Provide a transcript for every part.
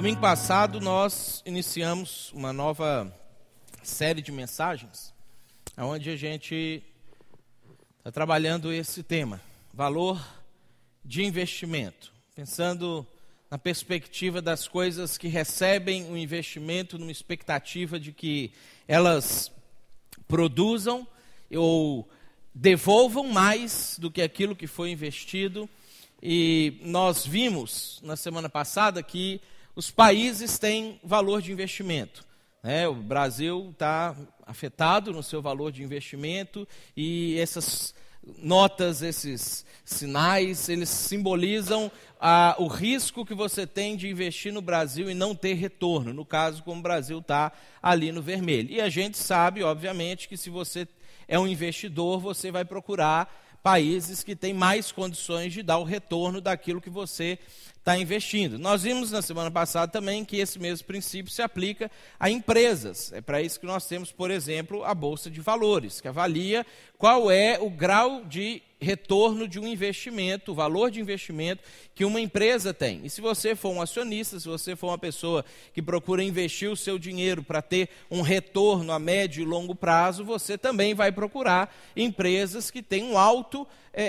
Domingo passado nós iniciamos uma nova série de mensagens, onde a gente está trabalhando esse tema, valor de investimento, pensando na perspectiva das coisas que recebem um investimento, numa expectativa de que elas produzam ou devolvam mais do que aquilo que foi investido. E nós vimos na semana passada que os países têm valor de investimento, né? O Brasil está afetado no seu valor de investimento e essas notas, esses sinais, eles simbolizam o risco que você tem de investir no Brasil e não ter retorno, no caso como o Brasil está ali no vermelho. E a gente sabe, obviamente, que se você é um investidor, você vai procurar países que têm mais condições de dar o retorno daquilo que você está investindo. Nós vimos na semana passada também que esse mesmo princípio se aplica a empresas. É para isso que nós temos, por exemplo, a Bolsa de Valores, que avalia qual é o grau de retorno de um investimento, o valor de investimento que uma empresa tem. E se você for um acionista, se você for uma pessoa que procura investir o seu dinheiro para ter um retorno a médio e longo prazo, você também vai procurar empresas que têm um alto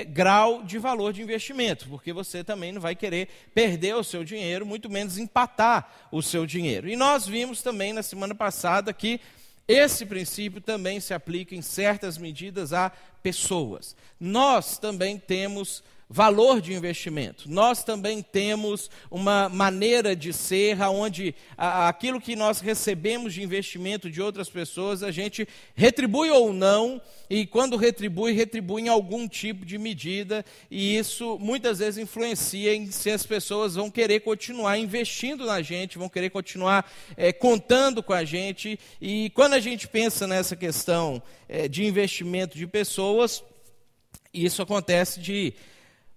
grau de valor de investimento, porque você também não vai querer perder o seu dinheiro, muito menos empatar o seu dinheiro. E nós vimos também na semana passada que esse princípio também se aplica em certas medidas a pessoas. Nós também temos valor de investimento. Nós também temos uma maneira de ser onde aquilo que nós recebemos de investimento de outras pessoas, a gente retribui ou não, e quando retribui em algum tipo de medida, e isso muitas vezes influencia em se as pessoas vão querer continuar investindo na gente, vão querer continuar contando com a gente. E quando a gente pensa nessa questão de investimento de pessoas, isso acontece de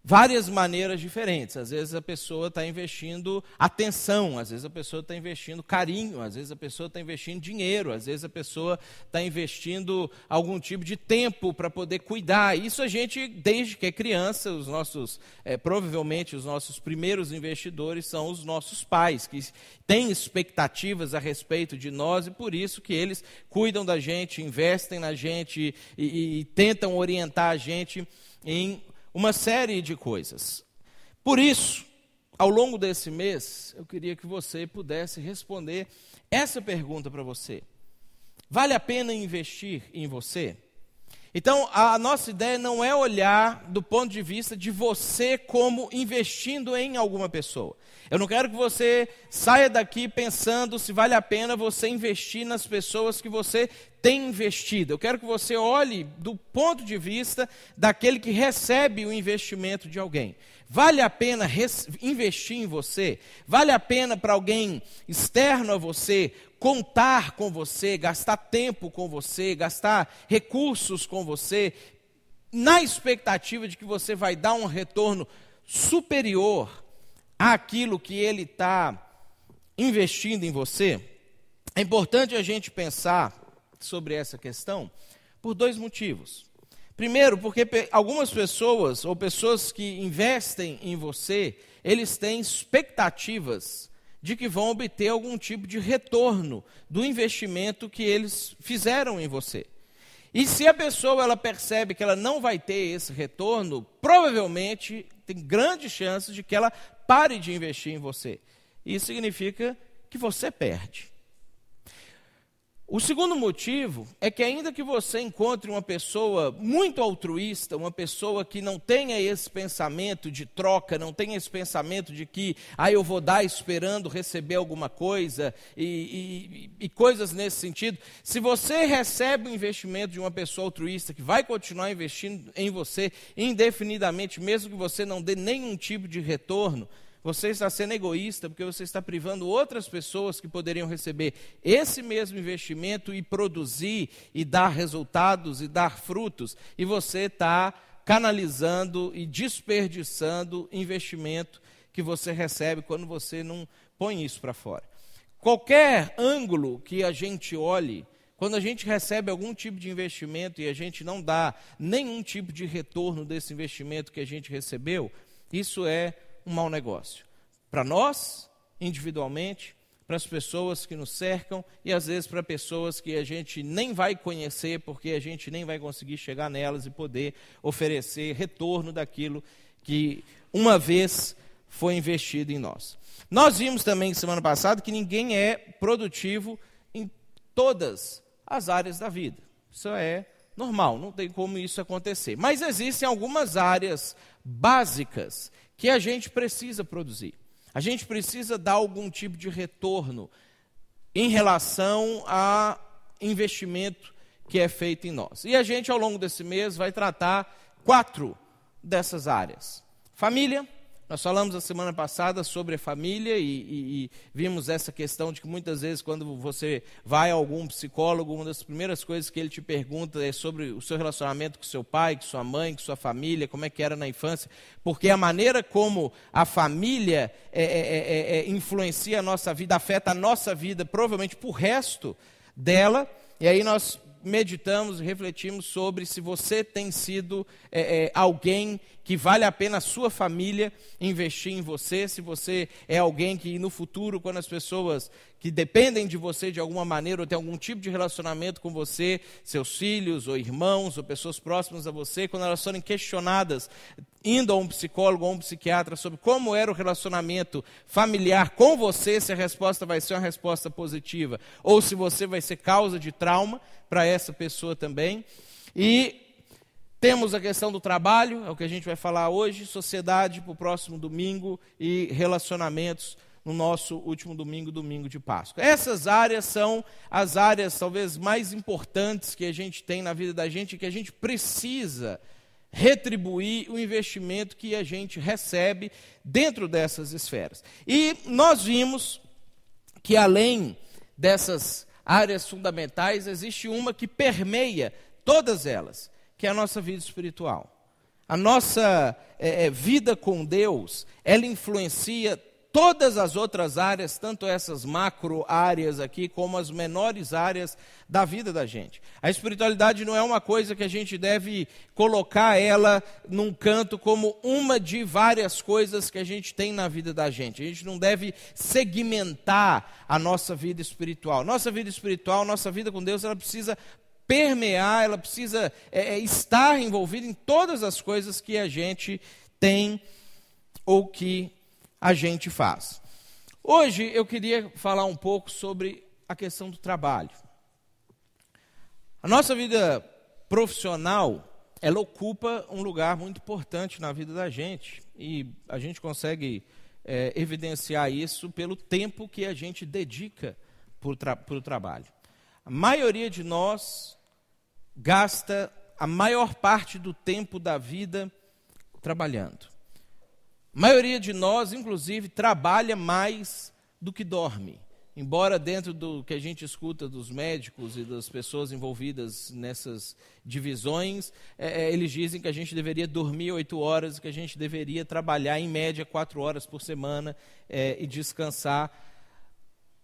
várias maneiras diferentes. Às vezes a pessoa está investindo atenção, às vezes a pessoa está investindo carinho, às vezes a pessoa está investindo dinheiro, às vezes a pessoa está investindo algum tipo de tempo para poder cuidar. Isso a gente, desde que é criança, provavelmente os nossos primeiros investidores são os nossos pais, que têm expectativas a respeito de nós e por isso que eles cuidam da gente, investem na gente e tentam orientar a gente em uma série de coisas. Por isso, ao longo desse mês, eu queria que você pudesse responder essa pergunta para você. Vale a pena investir em você? Então, a nossa ideia não é olhar do ponto de vista de você como investindo em alguma pessoa. Eu não quero que você saia daqui pensando se vale a pena você investir nas pessoas que você tem investido. Eu quero que você olhe do ponto de vista daquele que recebe o investimento de alguém. Vale a pena investir em você? Vale a pena para alguém externo a você contar com você, gastar tempo com você, gastar recursos com você, na expectativa de que você vai dar um retorno superior àquilo que ele está investindo em você? É importante a gente pensar sobre essa questão por dois motivos. Primeiro, porque algumas pessoas, ou pessoas que investem em você, eles têm expectativas de que vão obter algum tipo de retorno do investimento que eles fizeram em você. E se a pessoa ela percebe que ela não vai ter esse retorno, provavelmente tem grandes chances de que ela pare de investir em você. Isso significa que você perde. O segundo motivo é que ainda que você encontre uma pessoa muito altruísta, uma pessoa que não tenha esse pensamento de troca, não tenha esse pensamento de que eu vou dar esperando receber alguma coisa e coisas nesse sentido, se você recebe um investimento de uma pessoa altruísta que vai continuar investindo em você indefinidamente, mesmo que você não dê nenhum tipo de retorno, você está sendo egoísta porque você está privando outras pessoas que poderiam receber esse mesmo investimento e produzir e dar resultados e dar frutos, e você está canalizando e desperdiçando investimento que você recebe quando você não põe isso para fora. Qualquer ângulo que a gente olhe, quando a gente recebe algum tipo de investimento e a gente não dá nenhum tipo de retorno desse investimento que a gente recebeu, isso é um mau negócio para nós individualmente, para as pessoas que nos cercam e às vezes para pessoas que a gente nem vai conhecer, porque a gente nem vai conseguir chegar nelas e poder oferecer retorno daquilo que uma vez foi investido em nós. Nós vimos também semana passada que ninguém é produtivo em todas as áreas da vida. Isso é normal, não tem como isso acontecer. Mas existem algumas áreas básicas que a gente precisa produzir. A gente precisa dar algum tipo de retorno em relação a investimento que é feito em nós. E a gente, ao longo desse mês, vai tratar 4 dessas áreas. Família. Nós falamos a semana passada sobre a família e vimos essa questão de que muitas vezes quando você vai a algum psicólogo, uma das primeiras coisas que ele te pergunta é sobre o seu relacionamento com seu pai, com sua mãe, com sua família, como é que era na infância, porque a maneira como a família influencia a nossa vida, afeta a nossa vida, provavelmente por resto dela, e aí nós meditamos e refletimos sobre se você tem sido alguém que vale a pena a sua família investir em você, se você é alguém que no futuro, quando as pessoas que dependem de você de alguma maneira ou tem algum tipo de relacionamento com você, seus filhos ou irmãos ou pessoas próximas a você, quando elas forem questionadas, indo a um psicólogo ou um psiquiatra sobre como era o relacionamento familiar com você, se a resposta vai ser uma resposta positiva ou se você vai ser causa de trauma para essa pessoa também. E temos a questão do trabalho, é o que a gente vai falar hoje, sociedade para o próximo domingo e relacionamentos no nosso último domingo, domingo de Páscoa. Essas áreas são as áreas talvez mais importantes que a gente tem na vida da gente, que a gente precisa retribuir o investimento que a gente recebe dentro dessas esferas. E nós vimos que além dessas áreas fundamentais, existe uma que permeia todas elas, que é a nossa vida espiritual. A nossa vida com Deus, ela influencia todas as outras áreas, tanto essas macro áreas aqui, como as menores áreas da vida da gente. A espiritualidade não é uma coisa que a gente deve colocar ela num canto como uma de várias coisas que a gente tem na vida da gente. A gente não deve segmentar a nossa vida espiritual. Nossa vida espiritual, nossa vida com Deus, ela precisa permear, ela precisa estar envolvida em todas as coisas que a gente tem ou que a gente faz. Hoje eu queria falar um pouco sobre a questão do trabalho. A nossa vida profissional, ela ocupa um lugar muito importante na vida da gente e a gente consegue evidenciar isso pelo tempo que a gente dedica para o trabalho. A maioria de nós gasta a maior parte do tempo da vida trabalhando. A maioria de nós, inclusive, trabalha mais do que dorme. Embora dentro do que a gente escuta dos médicos e das pessoas envolvidas nessas divisões, eles dizem que a gente deveria dormir 8 horas, que a gente deveria trabalhar em média 4 horas por semana e descansar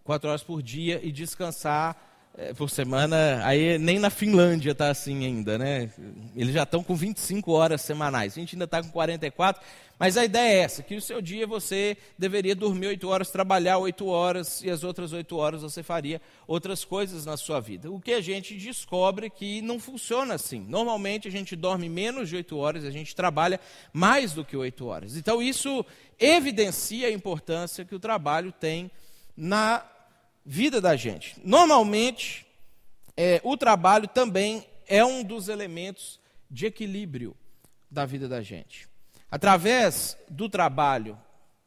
4 horas por dia e descansar por semana. Aí nem na Finlândia está assim ainda, né? Eles já estão com 25 horas semanais, a gente ainda está com 44, mas a ideia é essa, que o seu dia você deveria dormir 8 horas, trabalhar 8 horas e as outras 8 horas você faria outras coisas na sua vida. O que a gente descobre que não funciona assim. Normalmente a gente dorme menos de 8 horas, a gente trabalha mais do que 8 horas. Então isso evidencia a importância que o trabalho tem na vida da gente. Normalmente, o trabalho também é um dos elementos de equilíbrio da vida da gente. Através do trabalho,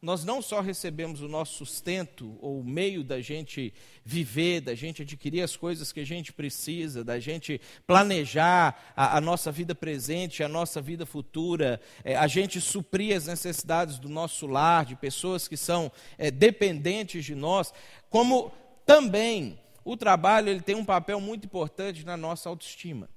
nós não só recebemos o nosso sustento, ou o meio da gente viver, da gente adquirir as coisas que a gente precisa, da gente planejar a nossa vida presente, a nossa vida futura, a gente suprir as necessidades do nosso lar, de pessoas que são dependentes de nós, como também o trabalho ele tem um papel muito importante na nossa autoestima.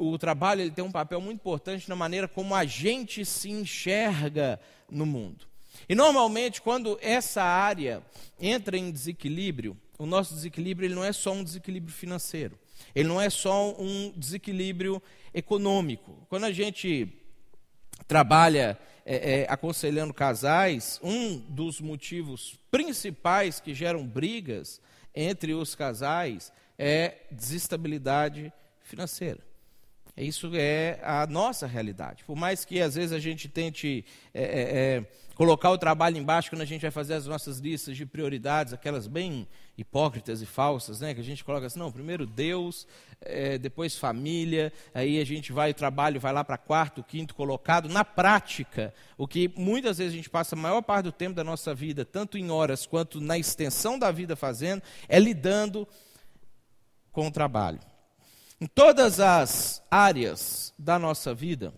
O trabalho ele tem um papel muito importante na maneira como a gente se enxerga no mundo. E normalmente quando essa área entra em desequilíbrio, o nosso desequilíbrio ele não é só um desequilíbrio financeiro, ele não é só um desequilíbrio econômico. Quando a gente trabalha aconselhando casais, um dos motivos principais que geram brigas entre os casais é desestabilidade financeira. Isso é a nossa realidade. Por mais que às vezes a gente tente colocar o trabalho embaixo quando a gente vai fazer as nossas listas de prioridades, aquelas bem hipócritas e falsas, né? Que a gente coloca assim, não, primeiro Deus, depois família, aí a gente vai, o trabalho vai lá para quarto, quinto colocado. Na prática, o que muitas vezes a gente passa a maior parte do tempo da nossa vida, tanto em horas quanto na extensão da vida fazendo, é lidando com o trabalho. Em todas as áreas da nossa vida,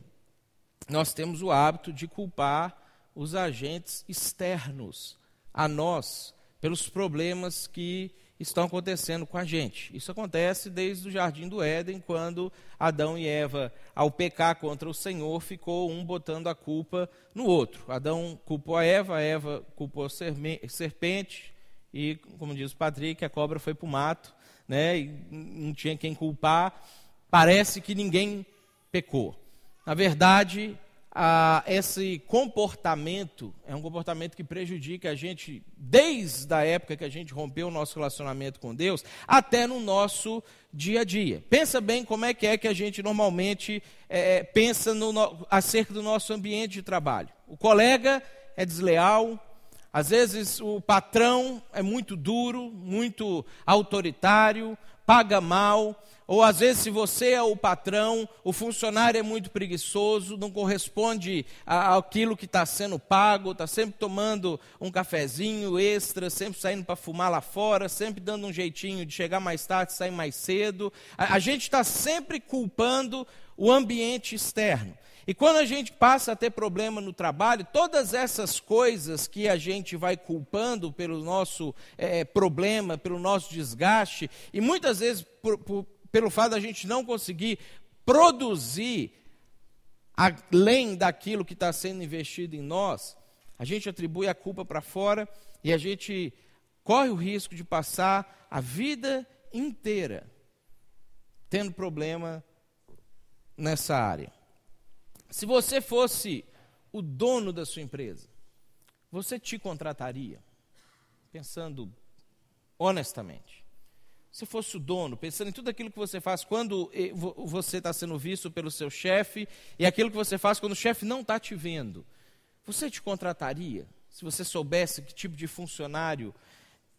nós temos o hábito de culpar os agentes externos a nós pelos problemas que estão acontecendo com a gente. Isso acontece desde o Jardim do Éden, quando Adão e Eva, ao pecar contra o Senhor, ficou um botando a culpa no outro. Adão culpou a Eva culpou a serpente, e, como diz o Patrick, a cobra foi para o mato, né, e não tinha quem culpar. Parece que ninguém pecou. Na verdade, esse comportamento é um comportamento que prejudica a gente desde a época que a gente rompeu o nosso relacionamento com Deus até no nosso dia a dia. Pensa bem como é que a gente normalmente pensa acerca do nosso ambiente de trabalho. O colega é desleal, às vezes o patrão é muito duro, muito autoritário, paga mal. Ou às vezes, se você é o patrão, o funcionário é muito preguiçoso, não corresponde àquilo que está sendo pago, está sempre tomando um cafezinho extra, sempre saindo para fumar lá fora, sempre dando um jeitinho de chegar mais tarde, sair mais cedo. A gente está sempre culpando o ambiente externo. E quando a gente passa a ter problema no trabalho, todas essas coisas que a gente vai culpando pelo nosso problema, pelo nosso desgaste, e muitas vezes pelo fato da gente não conseguir produzir além daquilo que está sendo investido em nós, a gente atribui a culpa para fora e a gente corre o risco de passar a vida inteira tendo problema nessa área. Se você fosse o dono da sua empresa, você te contrataria? Pensando honestamente. Se fosse o dono, pensando em tudo aquilo que você faz quando você está sendo visto pelo seu chefe e aquilo que você faz quando o chefe não está te vendo, você te contrataria? Se você soubesse que tipo de funcionário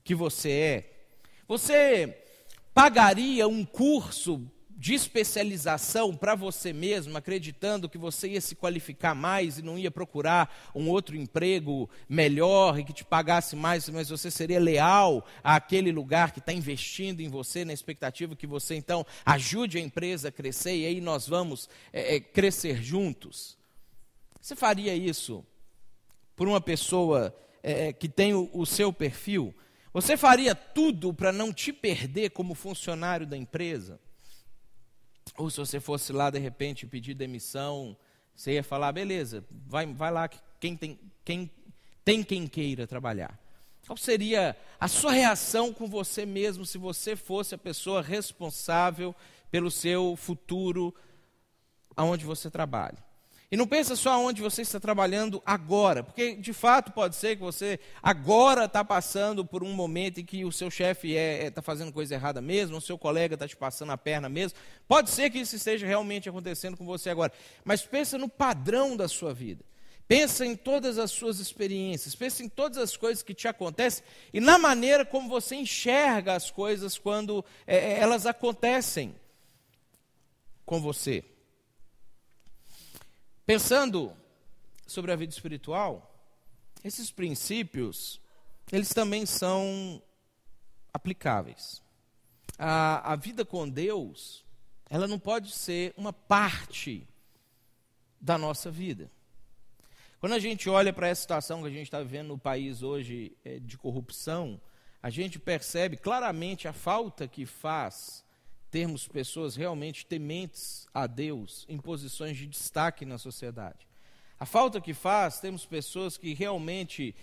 que você é? Você pagaria um curso de especialização para você mesmo, acreditando que você ia se qualificar mais e não ia procurar um outro emprego melhor e que te pagasse mais, mas você seria leal àquele lugar que está investindo em você, na expectativa que você então ajude a empresa a crescer e aí nós vamos crescer juntos? Você faria isso por uma pessoa que tem o seu perfil? Você faria tudo para não te perder como funcionário da empresa? Ou se você fosse lá, de repente, pedir demissão, você ia falar, beleza, vai lá, quem tem quem queira trabalhar. Qual seria a sua reação com você mesmo se você fosse a pessoa responsável pelo seu futuro, aonde você trabalha? E não pensa só onde você está trabalhando agora, porque de fato pode ser que você agora está passando por um momento em que o seu chefe está fazendo coisa errada mesmo, o seu colega está te passando a perna mesmo. Pode ser que isso esteja realmente acontecendo com você agora, mas pensa no padrão da sua vida. Pensa em todas as suas experiências, pensa em todas as coisas que te acontecem e na maneira como você enxerga as coisas quando elas acontecem com você. Pensando sobre a vida espiritual, esses princípios, eles também são aplicáveis. A vida com Deus, ela não pode ser uma parte da nossa vida. Quando a gente olha para essa situação que a gente está vivendo no país hoje de corrupção, a gente percebe claramente a falta que faz termos pessoas realmente tementes a Deus em posições de destaque na sociedade. A falta que faz, temos pessoas que realmente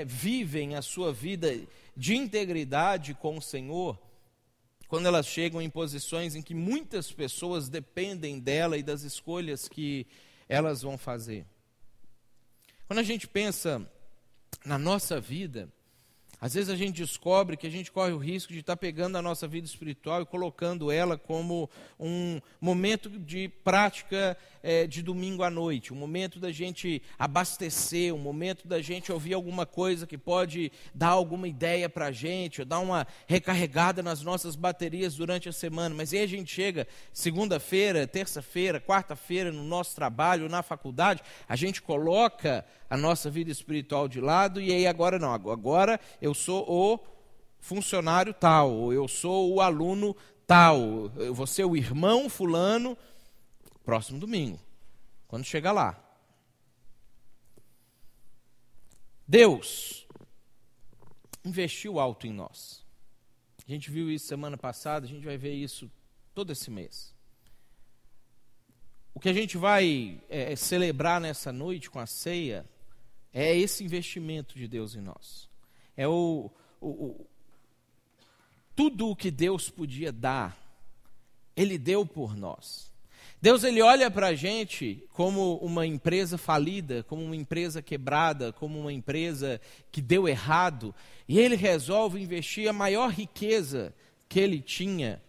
vivem a sua vida de integridade com o Senhor, quando elas chegam em posições em que muitas pessoas dependem dela e das escolhas que elas vão fazer. Quando a gente pensa na nossa vida, às vezes a gente descobre que a gente corre o risco de estar pegando a nossa vida espiritual e colocando ela como um momento de prática de domingo à noite, um momento da gente abastecer, um momento da gente ouvir alguma coisa que pode dar alguma ideia para a gente, ou dar uma recarregada nas nossas baterias durante a semana. Mas aí a gente chega segunda-feira, terça-feira, quarta-feira no nosso trabalho, na faculdade, a gente coloca a nossa vida espiritual de lado e aí agora não, agora eu sou o funcionário tal, ou eu sou o aluno tal, eu vou ser o irmão fulano, próximo domingo, quando chegar lá. Deus investiu alto em nós. A gente viu isso semana passada, a gente vai ver isso todo esse mês. O que a gente vai celebrar nessa noite com a ceia é esse investimento de Deus em nós. É tudo o que Deus podia dar, Ele deu por nós. Deus, Ele olha para a gente como uma empresa falida, como uma empresa quebrada, como uma empresa que deu errado, e Ele resolve investir a maior riqueza que Ele tinha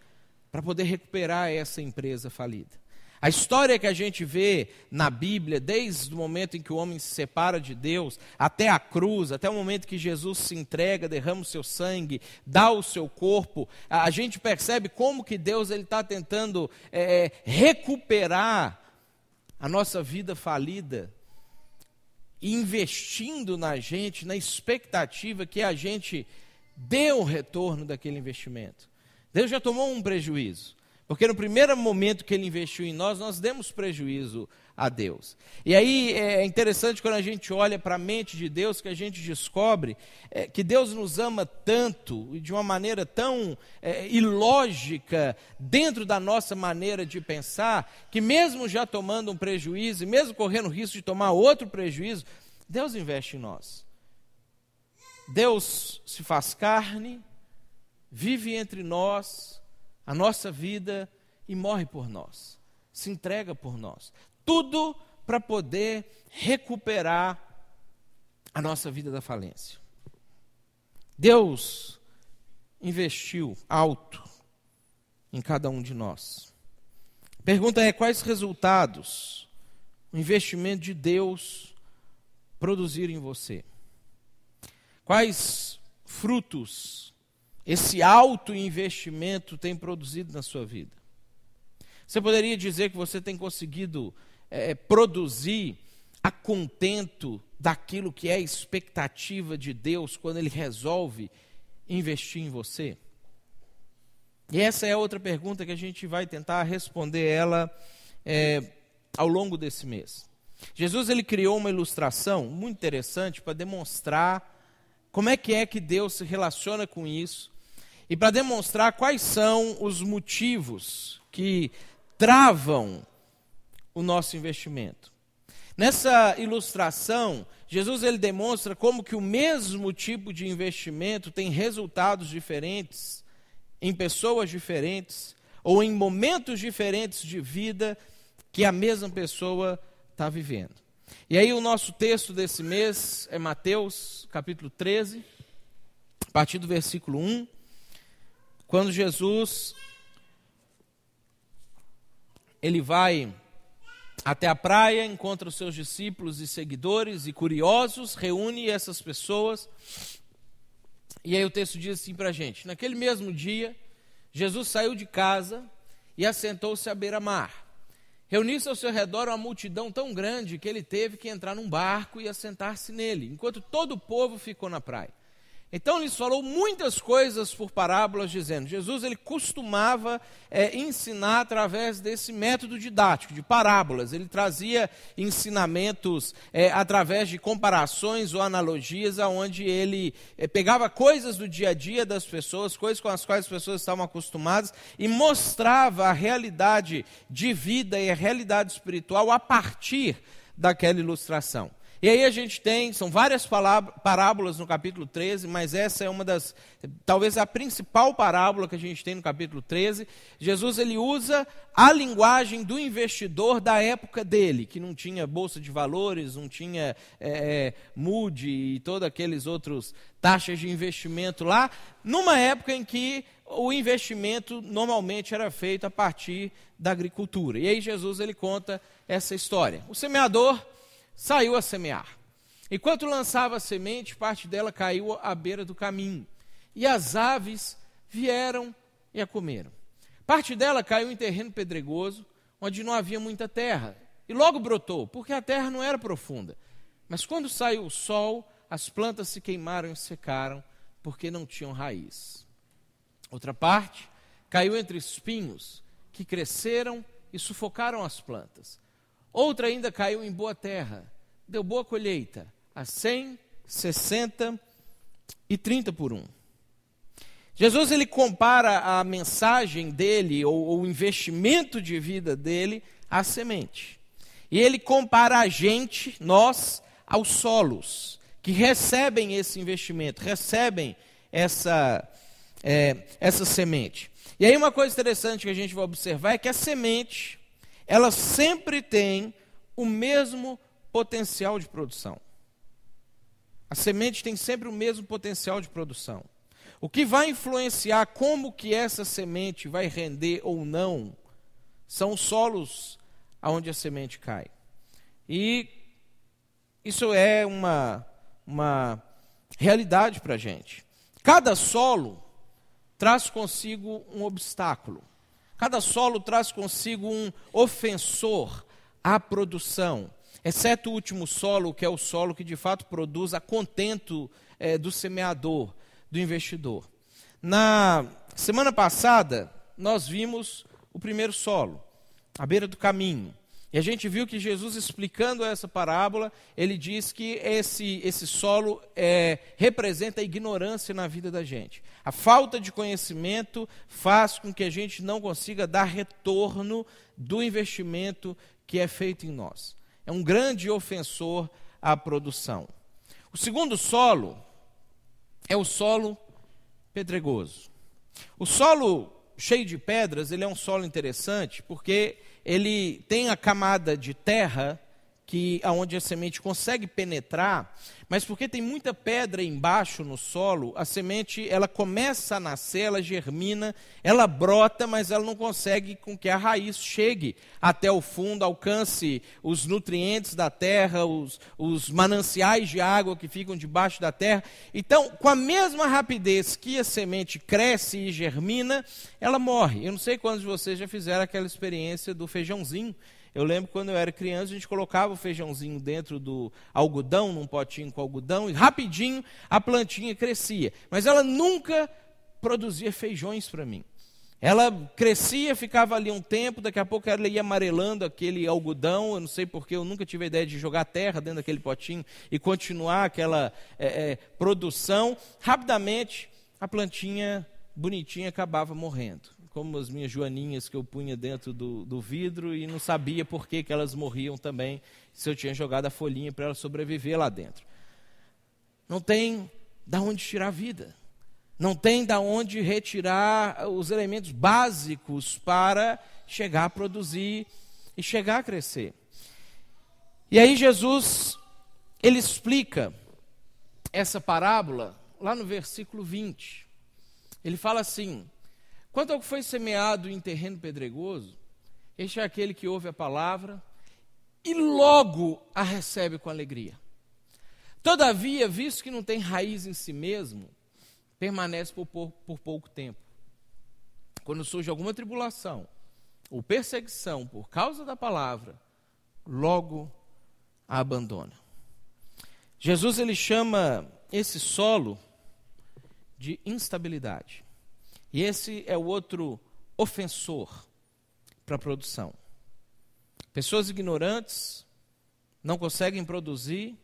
para poder recuperar essa empresa falida. A história que a gente vê na Bíblia, desde o momento em que o homem se separa de Deus, até a cruz, até o momento que Jesus se entrega, derrama o seu sangue, dá o seu corpo, a gente percebe como que Deus está tentando recuperar a nossa vida falida, investindo na gente, na expectativa que a gente dê o retorno daquele investimento. Deus já tomou um prejuízo. Porque no primeiro momento que Ele investiu em nós, nós demos prejuízo a Deus. E aí é interessante quando a gente olha para a mente de Deus, que a gente descobre que Deus nos ama tanto, e de uma maneira tão ilógica, dentro da nossa maneira de pensar, que mesmo já tomando um prejuízo, e mesmo correndo o risco de tomar outro prejuízo, Deus investe em nós. Deus se faz carne, vive entre nós, a nossa vida, e morre por nós, se entrega por nós, tudo para poder recuperar a nossa vida da falência. Deus investiu alto em cada um de nós. A pergunta é: quais resultados o investimento de Deus produzir em você? Quais frutos esse alto investimento tem produzido na sua vida? Você poderia dizer que você tem conseguido produzir a contento daquilo que é a expectativa de Deus quando Ele resolve investir em você? E essa é outra pergunta que a gente vai tentar responder ela ao longo desse mês. Jesus, Ele criou uma ilustração muito interessante para demonstrar como é que Deus se relaciona com isso, e para demonstrar quais são os motivos que travam o nosso investimento. Nessa ilustração, Jesus ele demonstra como que o mesmo tipo de investimento tem resultados diferentes, em pessoas diferentes, ou em momentos diferentes de vida que a mesma pessoa está vivendo. E aí o nosso texto desse mês é Mateus, capítulo 13, a partir do versículo 1, quando Jesus ele vai até a praia, encontra os seus discípulos e seguidores e curiosos, reúne essas pessoas, e aí o texto diz assim para a gente: naquele mesmo dia, Jesus saiu de casa e assentou-se à beira-mar. Reuniu-se ao seu redor uma multidão tão grande que ele teve que entrar num barco e assentar-se nele, enquanto todo o povo ficou na praia. Então lhes falou muitas coisas por parábolas, dizendo: Jesus ele costumava ensinar através desse método didático, de parábolas. Ele trazia ensinamentos através de comparações ou analogias, onde ele pegava coisas do dia a dia das pessoas, coisas com as quais as pessoas estavam acostumadas, e mostrava a realidade de vida e a realidade espiritual a partir daquela ilustração. E aí a gente tem, são várias parábolas no capítulo 13, mas essa é uma das, talvez a principal parábola que a gente tem no capítulo 13. Jesus ele usa a linguagem do investidor da época dele, que não tinha bolsa de valores, não tinha Moody e todos aqueles outros taxas de investimento lá, numa época em que o investimento normalmente era feito a partir da agricultura. E aí Jesus ele conta essa história. O semeador saiu a semear. Enquanto lançava a semente, parte dela caiu à beira do caminho. E as aves vieram e a comeram. Parte dela caiu em terreno pedregoso, onde não havia muita terra. E logo brotou, porque a terra não era profunda. Mas quando saiu o sol, as plantas se queimaram e secaram, porque não tinham raiz. Outra parte caiu entre espinhos, que cresceram e sufocaram as plantas. Outra ainda caiu em boa terra, deu boa colheita, a 100, 60 e 30 por 1. Jesus ele compara a mensagem dele, ou o investimento de vida dele, à semente. E ele compara a gente, nós, aos solos, que recebem esse investimento, recebem essa semente. E aí uma coisa interessante que a gente vai observar é que a semente, ela sempre tem o mesmo potencial de produção. A semente tem sempre o mesmo potencial de produção. O que vai influenciar como que essa semente vai render ou não são os solos aonde a semente cai. E isso é uma realidade para a gente. Cada solo traz consigo um obstáculo. Cada solo traz consigo um ofensor à produção, exceto o último solo, que é o solo que de fato produz a contento do semeador, do investidor. Na semana passada, nós vimos o primeiro solo, à beira do caminho. E a gente viu que Jesus, explicando essa parábola, ele diz que esse solo representa a ignorância na vida da gente. A falta de conhecimento faz com que a gente não consiga dar retorno do investimento que é feito em nós. É um grande ofensor à produção. O segundo solo é o solo pedregoso. O solo cheio de pedras, ele é um solo interessante porque ele tem a camada de terra aonde a semente consegue penetrar, mas porque tem muita pedra embaixo no solo, a semente ela começa a nascer, ela germina, ela brota, mas ela não consegue com que a raiz chegue até o fundo, alcance os nutrientes da terra, os mananciais de água que ficam debaixo da terra. Então, com a mesma rapidez que a semente cresce e germina, ela morre. Eu não sei quantos de vocês já fizeram aquela experiência do feijãozinho. Eu lembro quando eu era criança, a gente colocava o feijãozinho dentro do algodão, num potinho com algodão, e rapidinho a plantinha crescia. Mas ela nunca produzia feijões para mim. Ela crescia, ficava ali um tempo, daqui a pouco ela ia amarelando aquele algodão. Eu não sei porque eu nunca tive a ideia de jogar terra dentro daquele potinho e continuar aquela produção. Rapidamente, a plantinha bonitinha acabava morrendo. Como as minhas joaninhas que eu punha dentro do vidro e não sabia por que elas morriam também, se eu tinha jogado a folhinha para ela sobreviver lá dentro. Não tem de onde tirar a vida. Não tem de onde retirar os elementos básicos para chegar a produzir e chegar a crescer. E aí Jesus, ele explica essa parábola lá no versículo 20. Ele fala assim: quanto ao que foi semeado em terreno pedregoso, este é aquele que ouve a palavra e logo a recebe com alegria. Todavia, visto que não tem raiz em si mesmo, permanece por pouco tempo. Quando surge alguma tribulação ou perseguição por causa da palavra, logo a abandona. Jesus ele chama esse solo de instabilidade. E esse é o outro ofensor para a produção. Pessoas ignorantes não conseguem produzir,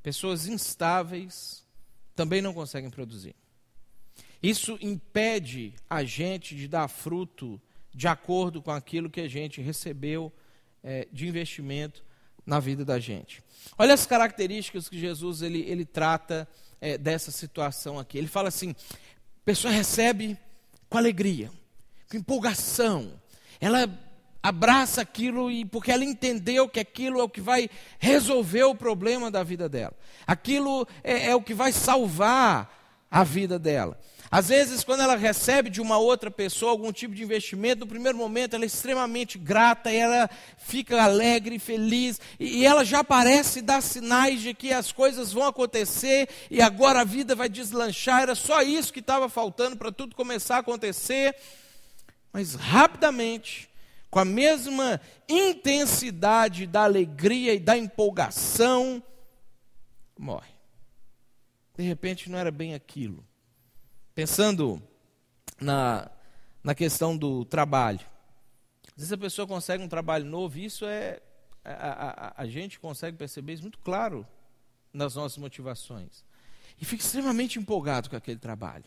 pessoas instáveis também não conseguem produzir. Isso impede a gente de dar fruto de acordo com aquilo que a gente recebeu de investimento na vida da gente. Olha as características que Jesus ele trata dessa situação aqui. Ele fala assim: a pessoa recebe com alegria, com empolgação, ela abraça aquilo porque ela entendeu que aquilo é o que vai resolver o problema da vida dela. Aquilo é o que vai salvar a vida dela. Às vezes, quando ela recebe de uma outra pessoa algum tipo de investimento, no primeiro momento ela é extremamente grata, e ela fica alegre e feliz, e ela já parece dar sinais de que as coisas vão acontecer, e agora a vida vai deslanchar. Era só isso que estava faltando para tudo começar a acontecer. Mas rapidamente, com a mesma intensidade da alegria e da empolgação, morre. De repente não era bem aquilo. Pensando na questão do trabalho. Às vezes a pessoa consegue um trabalho novo, e isso a gente consegue perceber isso muito claro nas nossas motivações. E fica extremamente empolgado com aquele trabalho.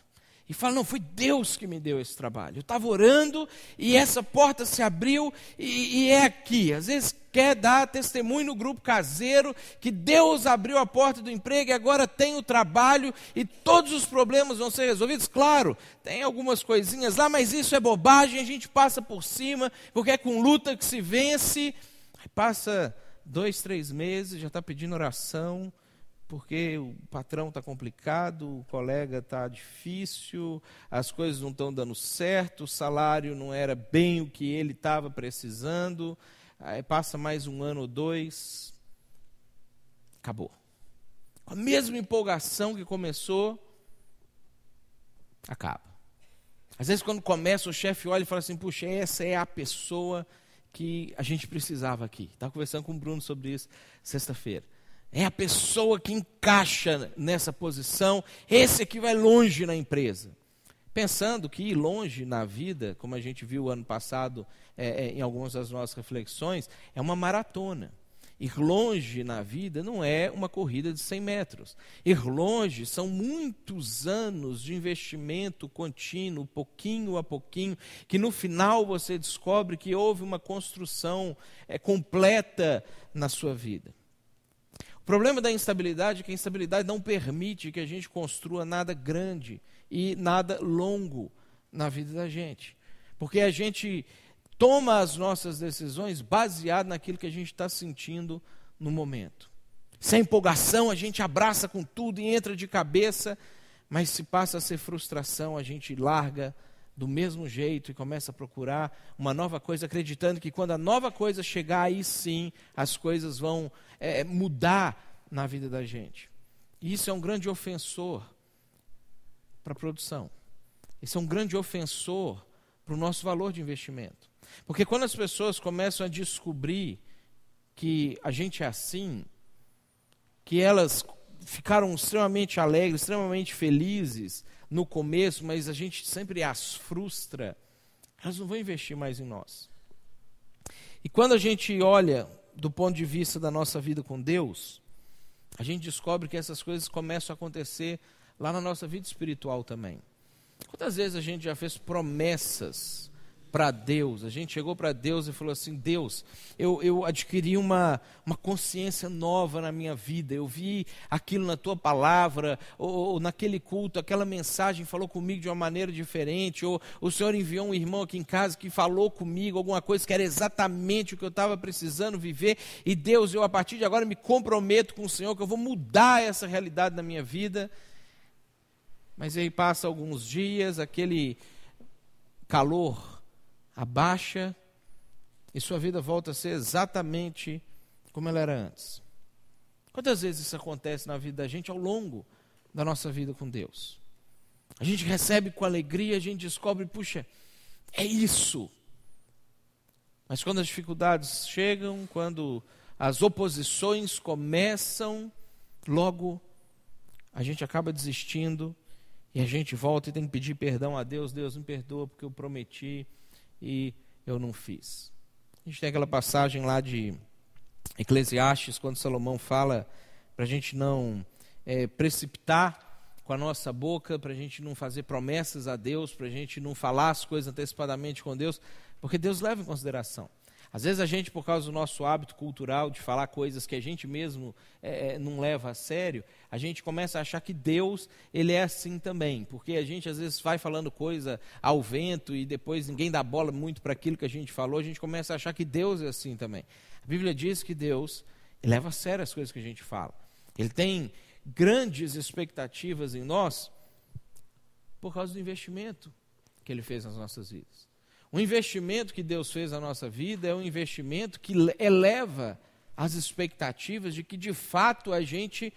E fala: não, foi Deus que me deu esse trabalho. Eu estava orando e essa porta se abriu e é aqui. Às vezes quer dar testemunho no grupo caseiro que Deus abriu a porta do emprego e agora tem o trabalho e todos os problemas vão ser resolvidos. Claro, tem algumas coisinhas lá, mas isso é bobagem, a gente passa por cima, porque é com luta que se vence. Aí passa 2, 3 meses, já está pedindo oração, porque o patrão está complicado, o colega está difícil, as coisas não estão dando certo, o salário não era bem o que ele estava precisando. Aí passa mais 1 ano ou 2, acabou. Com a mesma empolgação que começou, acaba. Às vezes quando começa, o chefe olha e fala assim: puxa, essa é a pessoa que a gente precisava aqui. Estava conversando com o Bruno sobre isso sexta-feira. É a pessoa que encaixa nessa posição, esse aqui vai longe na empresa. Pensando que ir longe na vida, como a gente viu ano passado em algumas das nossas reflexões, é uma maratona. Ir longe na vida não é uma corrida de 100 metros. Ir longe são muitos anos de investimento contínuo, pouquinho a pouquinho, que no final você descobre que houve uma construção completa na sua vida. O problema da instabilidade é que a instabilidade não permite que a gente construa nada grande e nada longo na vida da gente. Porque a gente toma as nossas decisões baseado naquilo que a gente está sentindo no momento. Sem empolgação, a gente abraça com tudo e entra de cabeça, mas se passa a ser frustração, a gente larga do mesmo jeito e começa a procurar uma nova coisa, acreditando que quando a nova coisa chegar, aí sim as coisas vão mudar na vida da gente. E isso é um grande ofensor para a produção. Isso é um grande ofensor para o nosso valor de investimento. Porque quando as pessoas começam a descobrir que a gente é assim, que elas ficaram extremamente alegres, extremamente felizes no começo, mas a gente sempre as frustra, elas não vão investir mais em nós. E quando a gente olha do ponto de vista da nossa vida com Deus, a gente descobre que essas coisas começam a acontecer lá na nossa vida espiritual também. Quantas vezes a gente já fez promessas para Deus? A gente chegou para Deus e falou assim: Deus, eu adquiri uma consciência nova na minha vida, eu vi aquilo na tua palavra, ou naquele culto, aquela mensagem falou comigo de uma maneira diferente, ou o Senhor enviou um irmão aqui em casa que falou comigo alguma coisa que era exatamente o que eu estava precisando viver, e Deus, eu a partir de agora me comprometo com o Senhor que eu vou mudar essa realidade na minha vida. Mas aí passa alguns dias, aquele calor abaixa e sua vida volta a ser exatamente como ela era antes. Quantas vezes isso acontece na vida da gente ao longo da nossa vida com Deus? A gente recebe com alegria, a gente descobre, puxa, é isso. Mas quando as dificuldades chegam, quando as oposições começam, logo a gente acaba desistindo. E a gente volta e tem que pedir perdão a Deus. Deus, me perdoa porque eu prometi e eu não fiz. A gente tem aquela passagem lá de Eclesiastes, quando Salomão fala para a gente não precipitar com a nossa boca, para a gente não fazer promessas a Deus, para a gente não falar as coisas antecipadamente com Deus, porque Deus leva em consideração. Às vezes a gente, por causa do nosso hábito cultural de falar coisas que a gente mesmo não leva a sério, a gente começa a achar que Deus, ele é assim também, porque a gente às vezes vai falando coisa ao vento e depois ninguém dá bola muito para aquilo que a gente falou, a gente começa a achar que Deus é assim também. A Bíblia diz que Deus leva a sério as coisas que a gente fala. Ele tem grandes expectativas em nós por causa do investimento que ele fez nas nossas vidas. O investimento que Deus fez na nossa vida é um investimento que eleva as expectativas de que de fato a gente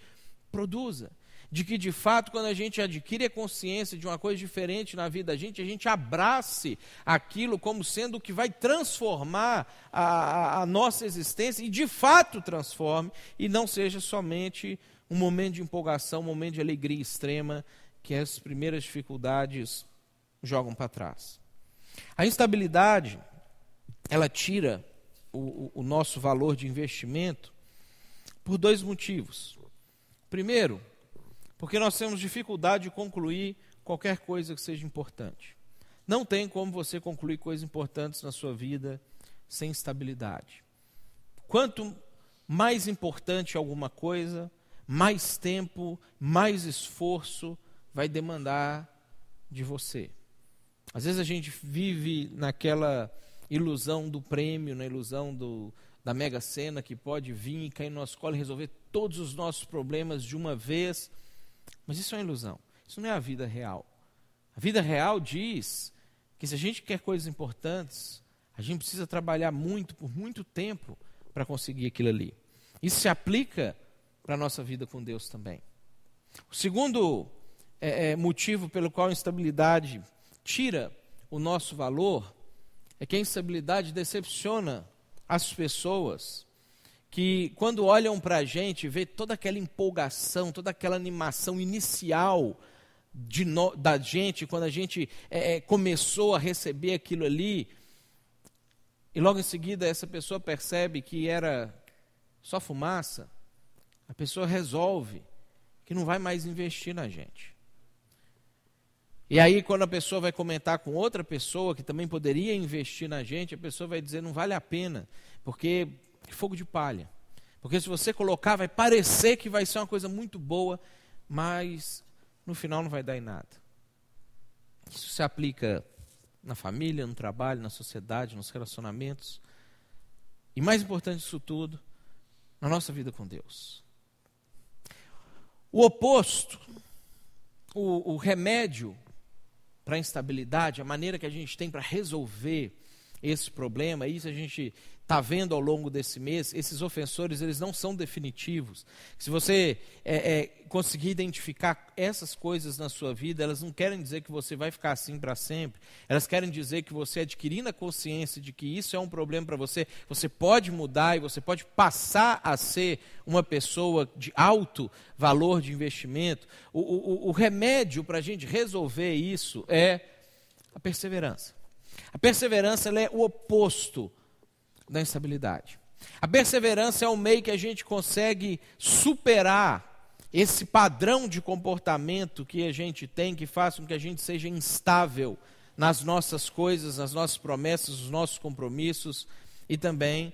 produza, de que de fato quando a gente adquire a consciência de uma coisa diferente na vida da gente, a gente abrace aquilo como sendo o que vai transformar a nossa existência e de fato transforme e não seja somente um momento de empolgação, um momento de alegria extrema que as primeiras dificuldades jogam para trás. A instabilidade, ela tira o nosso valor de investimento por dois motivos. Primeiro, porque nós temos dificuldade de concluir qualquer coisa que seja importante. Não tem como você concluir coisas importantes na sua vida sem estabilidade. Quanto mais importante alguma coisa, mais tempo, mais esforço vai demandar de você. Às vezes a gente vive naquela ilusão do prêmio, na ilusão da Mega Sena, que pode vir e cair no nosso colo e resolver todos os nossos problemas de uma vez. Mas isso é uma ilusão, isso não é a vida real. A vida real diz que se a gente quer coisas importantes, a gente precisa trabalhar muito, por muito tempo, para conseguir aquilo ali. Isso se aplica para a nossa vida com Deus também. O segundo motivo pelo qual a instabilidade tira o nosso valor é que a instabilidade decepciona as pessoas que, quando olham para a gente, vê toda aquela empolgação, toda aquela animação inicial da gente, quando a gente começou a receber aquilo ali, e logo em seguida essa pessoa percebe que era só fumaça, a pessoa resolve que não vai mais investir na gente. E aí, quando a pessoa vai comentar com outra pessoa que também poderia investir na gente, a pessoa vai dizer, não vale a pena, porque fogo de palha. Porque se você colocar, vai parecer que vai ser uma coisa muito boa, mas no final não vai dar em nada. Isso se aplica na família, no trabalho, na sociedade, nos relacionamentos. E mais importante disso tudo, na nossa vida com Deus. O oposto, o remédio para a instabilidade, a maneira que a gente tem para resolver esse problema, isso a gente está vendo ao longo desse mês, esses ofensores, eles não são definitivos. Se você conseguir identificar essas coisas na sua vida, elas não querem dizer que você vai ficar assim para sempre, elas querem dizer que você, adquirindo a consciência de que isso é um problema para você, você pode mudar e você pode passar a ser uma pessoa de alto valor de investimento. O remédio para a gente resolver isso é a perseverança. A perseverança, ela é o oposto da instabilidade. A perseverança é o meio que a gente consegue superar esse padrão de comportamento que a gente tem, que faz com que a gente seja instável nas nossas coisas, nas nossas promessas, nos nossos compromissos e também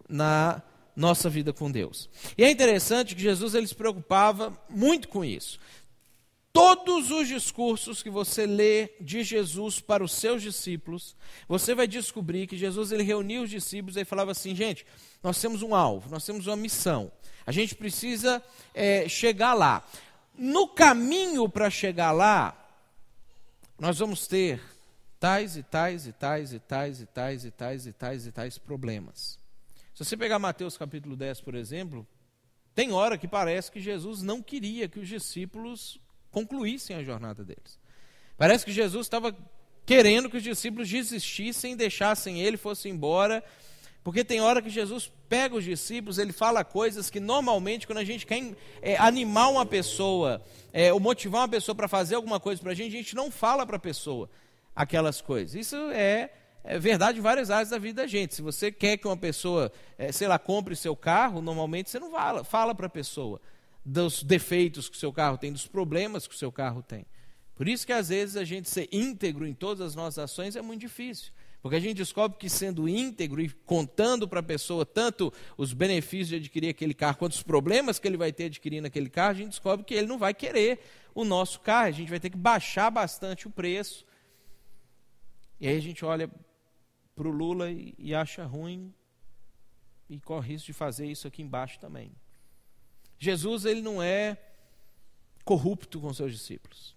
na nossa vida com Deus. E é interessante que Jesus ele se preocupava muito com isso. Todos os discursos que você lê de Jesus para os seus discípulos, você vai descobrir que Jesus ele reunia os discípulos e falava assim, gente, nós temos um alvo, nós temos uma missão, a gente precisa chegar lá. No caminho para chegar lá, nós vamos ter tais e tais e tais e tais e tais e tais e tais e tais problemas. Se você pegar Mateus capítulo 10, por exemplo, tem hora que parece que Jesus não queria que os discípulos concluíssem a jornada deles. Parece que Jesus estava querendo que os discípulos desistissem, deixassem ele, fossem embora, porque tem hora que Jesus pega os discípulos, ele fala coisas que normalmente quando a gente quer animar uma pessoa, ou motivar uma pessoa para fazer alguma coisa para a gente não fala para a pessoa aquelas coisas. Isso é verdade em várias áreas da vida da gente. Se você quer que uma pessoa, compre seu carro, normalmente você não fala para a pessoa dos defeitos que o seu carro tem, dos problemas que o seu carro tem. Por isso que às vezes a gente ser íntegro em todas as nossas ações é muito difícil, Porque a gente descobre que sendo íntegro e contando para a pessoa tanto os benefícios de adquirir aquele carro, quanto os problemas que ele vai ter adquirindo aquele carro, a gente descobre que ele não vai querer o nosso carro, a gente vai ter que baixar bastante o preço. E aí a gente olha para o Lula e acha ruim e corre risco de fazer isso aqui embaixo também. Jesus, ele não é corrupto com seus discípulos.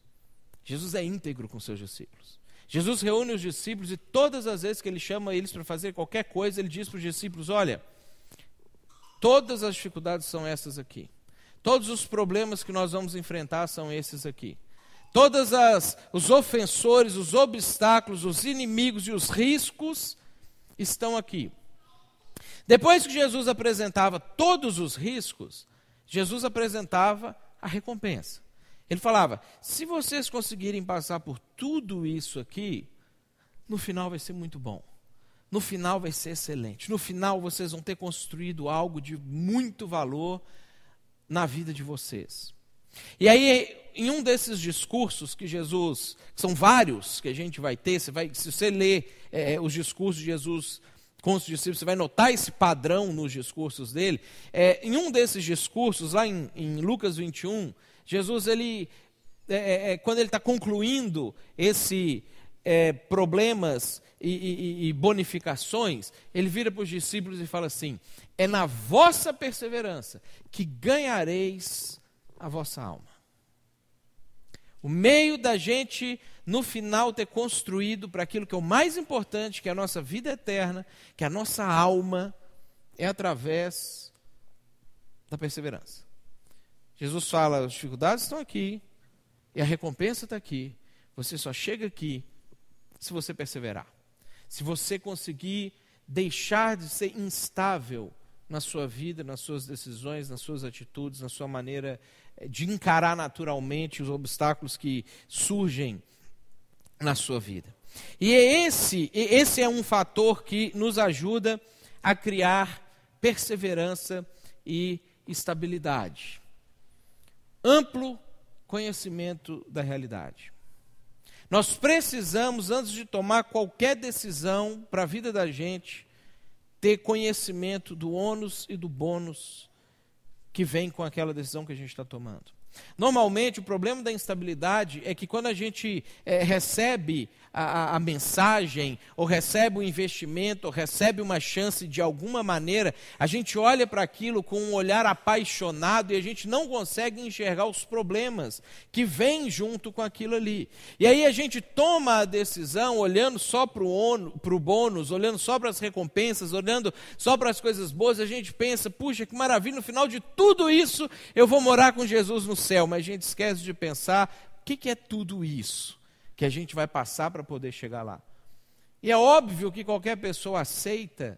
Jesus é íntegro com seus discípulos. Jesus reúne os discípulos e todas as vezes que ele chama eles para fazer qualquer coisa, ele diz para os discípulos, olha, todas as dificuldades são essas aqui. Todos os problemas que nós vamos enfrentar são esses aqui. Todos os ofensores, os obstáculos, os inimigos e os riscos estão aqui. Depois que Jesus apresentava todos os riscos, Jesus apresentava a recompensa. Ele falava, se vocês conseguirem passar por tudo isso aqui, no final vai ser muito bom. No final vai ser excelente. No final vocês vão ter construído algo de muito valor na vida de vocês. E aí, em um desses discursos que Jesus, são vários que a gente vai ter, se você ler os discursos de Jesus com os discípulos, você vai notar esse padrão nos discursos dele. Em um desses discursos, lá em Lucas 21, Jesus, quando ele está concluindo esse problemas e bonificações, ele vira para os discípulos e fala assim, é na vossa perseverança que ganhareis a vossa alma. O meio da gente, no final, ter construído para aquilo que é o mais importante, que é a nossa vida eterna, que é a nossa alma, é através da perseverança. Jesus fala, as dificuldades estão aqui, e a recompensa está aqui. Você só chega aqui se você perseverar. Se você conseguir deixar de ser instável na sua vida, nas suas decisões, nas suas atitudes, na sua maneira de encarar naturalmente os obstáculos que surgem na sua vida. E esse é um fator que nos ajuda a criar perseverança e estabilidade. Amplo conhecimento da realidade. Nós precisamos, antes de tomar qualquer decisão para a vida da gente, ter conhecimento do ônus e do bônus que vem com aquela decisão que a gente está tomando. Normalmente, o problema da instabilidade é que quando a gente recebe a mensagem, ou recebe um investimento, ou recebe uma chance de alguma maneira, a gente olha para aquilo com um olhar apaixonado e a gente não consegue enxergar os problemas que vêm junto com aquilo ali. E aí a gente toma a decisão olhando só para o bônus, olhando só para as recompensas, olhando só para as coisas boas, a gente pensa, puxa, que maravilha, no final de tudo isso eu vou morar com Jesus no céu, mas a gente esquece de pensar o que é tudo isso que a gente vai passar para poder chegar lá. E é óbvio que qualquer pessoa aceita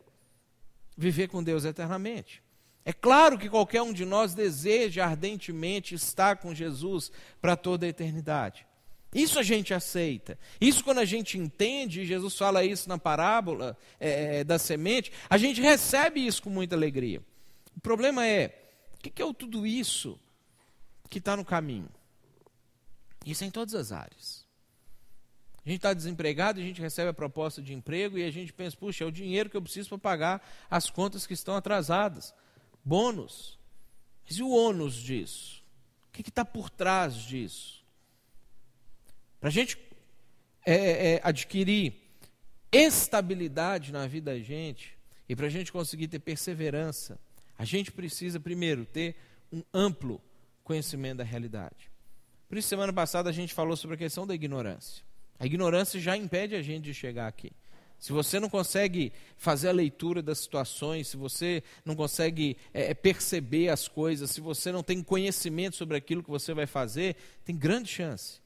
viver com Deus eternamente. É claro que qualquer um de nós deseja ardentemente estar com Jesus para toda a eternidade. Isso a gente aceita. Isso quando a gente entende, Jesus fala isso na parábola da semente, a gente recebe isso com muita alegria. O problema é, o que é tudo isso que está no caminho? Isso é em todas as áreas. A gente está desempregado, a gente recebe a proposta de emprego e a gente pensa, puxa, é o dinheiro que eu preciso para pagar as contas que estão atrasadas. Bônus. Mas e o ônus disso? O que está por trás disso? Para a gente adquirir estabilidade na vida da gente e para a gente conseguir ter perseverança, a gente precisa, primeiro, ter um amplo conhecimento da realidade. Por isso, semana passada, a gente falou sobre a questão da ignorância. A ignorância já impede a gente de chegar aqui. Se você não consegue fazer a leitura das situações, se você não consegue perceber as coisas, se você não tem conhecimento sobre aquilo que você vai fazer, tem grande chance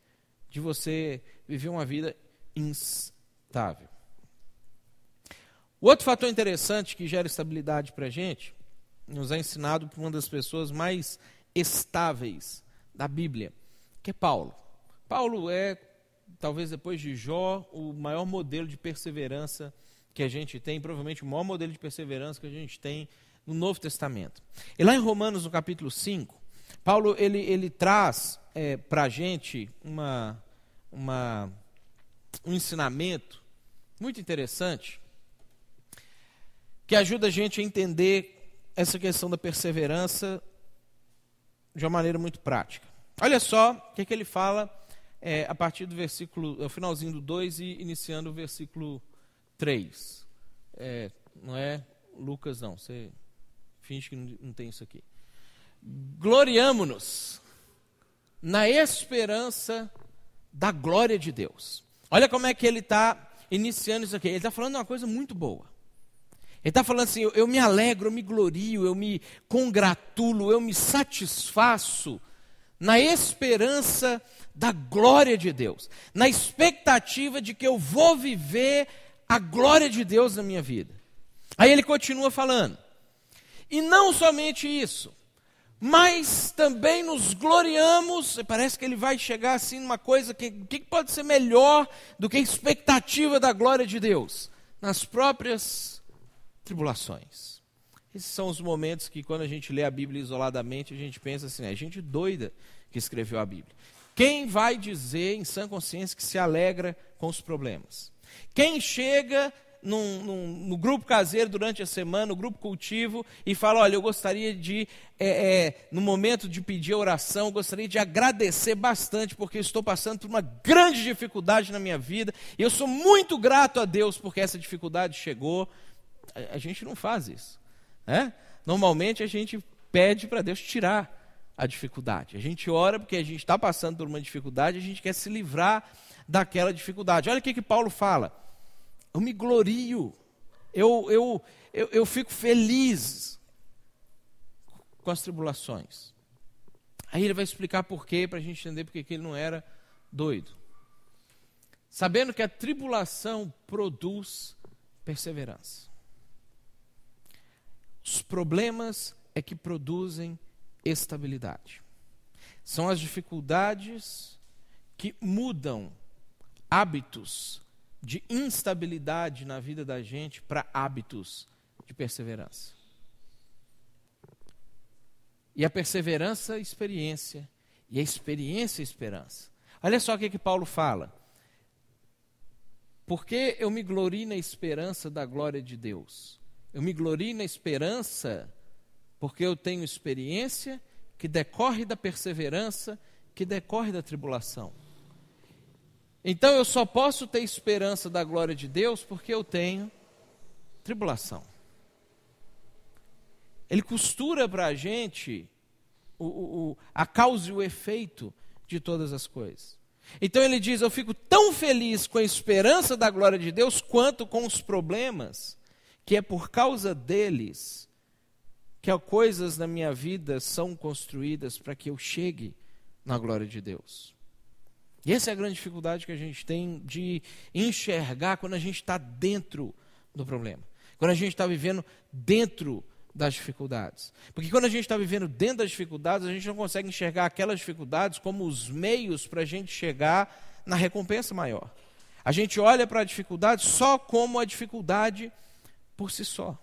de você viver uma vida instável. O outro fator interessante que gera estabilidade para a gente, nos é ensinado por uma das pessoas mais estáveis da Bíblia, que é Paulo. Paulo é, talvez depois de Jó, o maior modelo de perseverança que a gente tem, provavelmente o maior modelo de perseverança que a gente tem no Novo Testamento. E lá em Romanos, no capítulo 5, Paulo ele traz para a gente um ensinamento muito interessante, que ajuda a gente a entender essa questão da perseverança de uma maneira muito prática. Olha só o que ele fala a partir do versículo, o finalzinho do 2 e iniciando o versículo 3. Não é Lucas, não. Você finge que não tem isso aqui. Gloriamo-nos na esperança da glória de Deus. Olha como é que ele está iniciando isso aqui. Ele está falando uma coisa muito boa. Ele está falando assim, eu me alegro, eu me glorio, eu me congratulo, eu me satisfaço na esperança da glória de Deus, na expectativa de que eu vou viver a glória de Deus na minha vida. Aí ele continua falando, e não somente isso, mas também nos gloriamos, parece que ele vai chegar assim numa coisa que pode ser melhor do que a expectativa da glória de Deus, nas próprias tribulações. Esses são os momentos que quando a gente lê a Bíblia isoladamente, a gente pensa assim, é gente doida que escreveu a Bíblia. Quem vai dizer em sã consciência que se alegra com os problemas? Quem chega no grupo caseiro durante a semana, no grupo cultivo, e fala, olha, eu gostaria de, no momento de pedir oração, eu gostaria de agradecer bastante, porque eu estou passando por uma grande dificuldade na minha vida, e eu sou muito grato a Deus porque essa dificuldade chegou. A gente não faz isso, né? Normalmente a gente pede para Deus tirar a dificuldade. A gente ora porque a gente está passando por uma dificuldade, a gente quer se livrar daquela dificuldade. Olha o que Paulo fala. Eu me glorio, eu fico feliz com as tribulações. Aí ele vai explicar por quê, para a gente entender porque que ele não era doido. Sabendo que a tribulação produz perseverança. Os problemas é que produzem estabilidade. São as dificuldades que mudam hábitos de instabilidade na vida da gente para hábitos de perseverança. E a perseverança, experiência. E a experiência, esperança. Olha só o que Paulo fala. Porque eu me glorio na esperança da glória de Deus. Eu me glorio na esperança porque eu tenho experiência que decorre da perseverança, que decorre da tribulação. Então eu só posso ter esperança da glória de Deus porque eu tenho tribulação. Ele costura para a gente a causa e o efeito de todas as coisas. Então ele diz, eu fico tão feliz com a esperança da glória de Deus quanto com os problemas, que é por causa deles que coisas na minha vida são construídas para que eu chegue na glória de Deus. E essa é a grande dificuldade que a gente tem de enxergar quando a gente está dentro do problema. Quando a gente está vivendo dentro das dificuldades. Porque quando a gente está vivendo dentro das dificuldades, a gente não consegue enxergar aquelas dificuldades como os meios para a gente chegar na recompensa maior. A gente olha para a dificuldade só como a dificuldade por si só.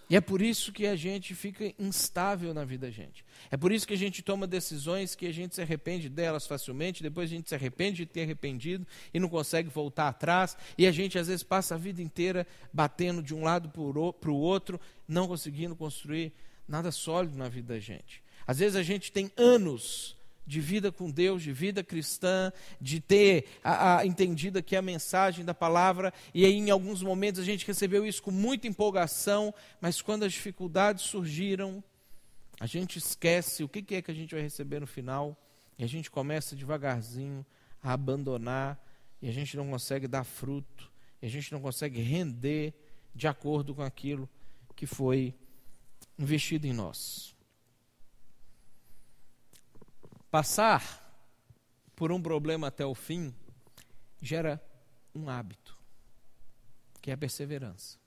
E é por isso que a gente fica instável na vida da gente. É por isso que a gente toma decisões que a gente se arrepende delas facilmente, depois a gente se arrepende de ter arrependido e não consegue voltar atrás, e a gente às vezes passa a vida inteira batendo de um lado para o outro, não conseguindo construir nada sólido na vida da gente. Às vezes a gente tem anos de vida com Deus, de vida cristã, de ter entendido aqui a mensagem da palavra, e aí em alguns momentos a gente recebeu isso com muita empolgação, mas quando as dificuldades surgiram, a gente esquece o que é que a gente vai receber no final, e a gente começa devagarzinho a abandonar, e a gente não consegue dar fruto, e a gente não consegue render de acordo com aquilo que foi investido em nós. Passar por um problema até o fim gera um hábito, que é a perseverança.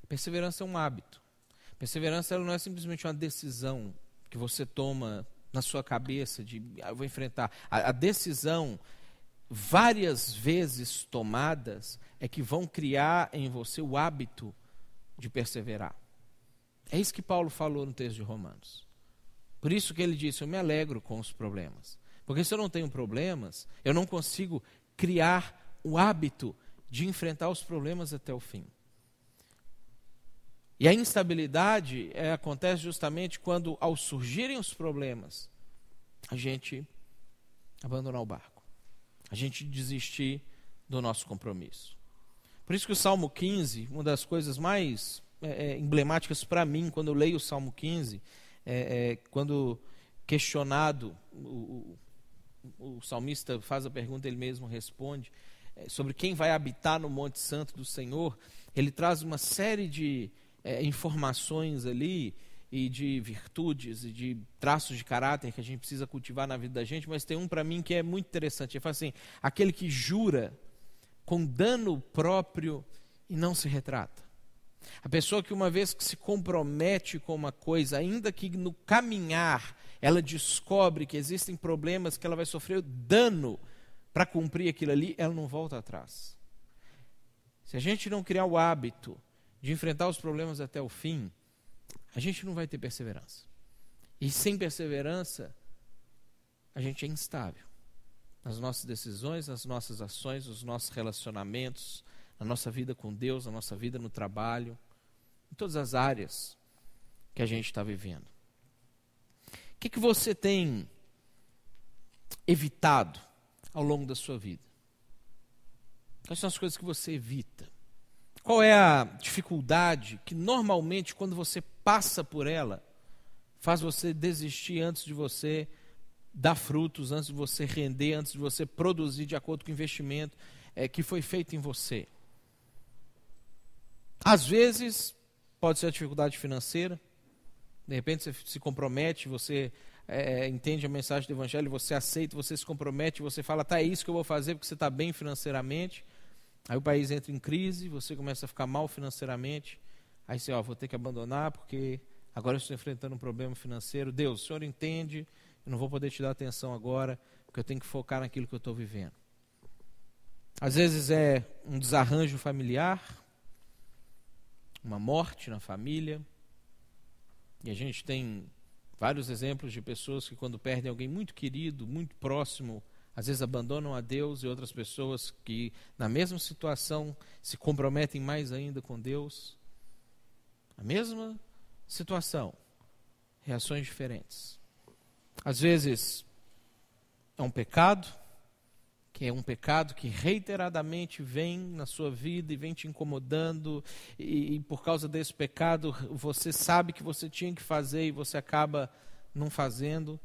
A perseverança é um hábito. A perseverança ela não é simplesmente uma decisão que você toma na sua cabeça de eu vou enfrentar. A decisão, várias vezes tomadas, é que vão criar em você o hábito de perseverar. É isso que Paulo falou no texto de Romanos. Por isso que ele disse, eu me alegro com os problemas. Porque se eu não tenho problemas, eu não consigo criar o hábito de enfrentar os problemas até o fim. E a instabilidade acontece justamente quando, ao surgirem os problemas, a gente abandonar o barco, a gente desistir do nosso compromisso. Por isso que o Salmo 15, uma das coisas mais emblemáticas para mim, quando eu leio o Salmo 15, quando questionado, o salmista faz a pergunta, ele mesmo responde, sobre quem vai habitar no Monte Santo do Senhor. Ele traz uma série de informações ali, e de virtudes, e de traços de caráter que a gente precisa cultivar na vida da gente, mas tem um para mim que é muito interessante. Ele fala assim: aquele que jura com dano próprio e não se retrata. A pessoa que, uma vez que se compromete com uma coisa, ainda que no caminhar ela descobre que existem problemas, que ela vai sofrer dano para cumprir aquilo ali, ela não volta atrás. Se a gente não criar o hábito de enfrentar os problemas até o fim, a gente não vai ter perseverança. E sem perseverança, a gente é instável nas nossas decisões, nas nossas ações, nos nossos relacionamentos, na nossa vida com Deus, na nossa vida no trabalho, em todas as áreas que a gente está vivendo. O que você tem evitado ao longo da sua vida? Quais são as coisas que você evita? Qual é a dificuldade que normalmente, quando você passa por ela, faz você desistir antes de você dar frutos, antes de você render, antes de você produzir de acordo com o investimento que foi feito em você? Às vezes, pode ser a dificuldade financeira. De repente você se compromete, você entende a mensagem do Evangelho, você aceita, você se compromete, você fala: tá, é isso que eu vou fazer porque você está bem financeiramente. Aí o país entra em crise, você começa a ficar mal financeiramente. Aí você, vou ter que abandonar porque agora eu estou enfrentando um problema financeiro. Deus, o Senhor entende, eu não vou poder te dar atenção agora, porque eu tenho que focar naquilo que eu estou vivendo. Às vezes é um desarranjo familiar, uma morte na família. E a gente tem vários exemplos de pessoas que, quando perdem alguém muito querido, muito próximo, às vezes abandonam a Deus, e outras pessoas que, na mesma situação, se comprometem mais ainda com Deus. A mesma situação, reações diferentes. Às vezes é um pecado que reiteradamente vem na sua vida e vem te incomodando, e por causa desse pecado você sabe que você tinha que fazer e você acaba não fazendo,